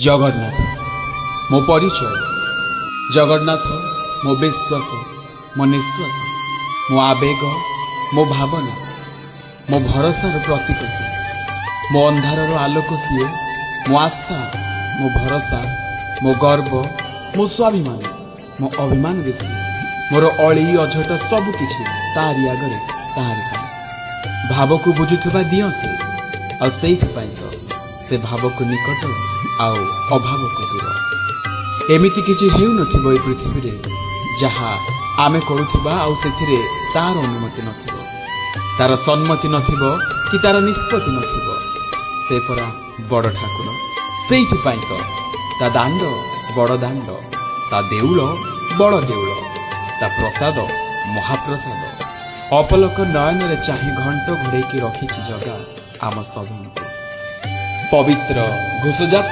जगन्नाथ मो परिचय। जगन्नाथ मो विश्वास, मो निश्वास, मो आवेग, मो भावना, मो भरोसार प्रतीक से। मो अंधार आलोक सीए, मो आस्था, मो भरोसा, मो गर्व, मो स्वाभिमान, मो अभिमान बेसी। मोर अली अझट सबकिछि तारी आगरे ताहारी पाई। भाव को बुझुथुबा दियो से तो से भाव को निकट आउ अभाव को दूर। एमिति किछि हेउ नथिबो ए पृथ्वी रे जहा आमे करूथुबा आउ सेथिरे तार अनुमति नथिबो, तार सम्मति नथिबो कि तार निष्पत्ति नथिबो। से परा बड़ ठाकुर, सेइथि पाई तो ता दांड बड़ दांड, ता देउल बड़ देउल, ता प्रसाद महाप्रसाद। अपलक नयन रे चाहि घंट घोड़े की रखिछि जगा आम सभी पवित्र घोषजात।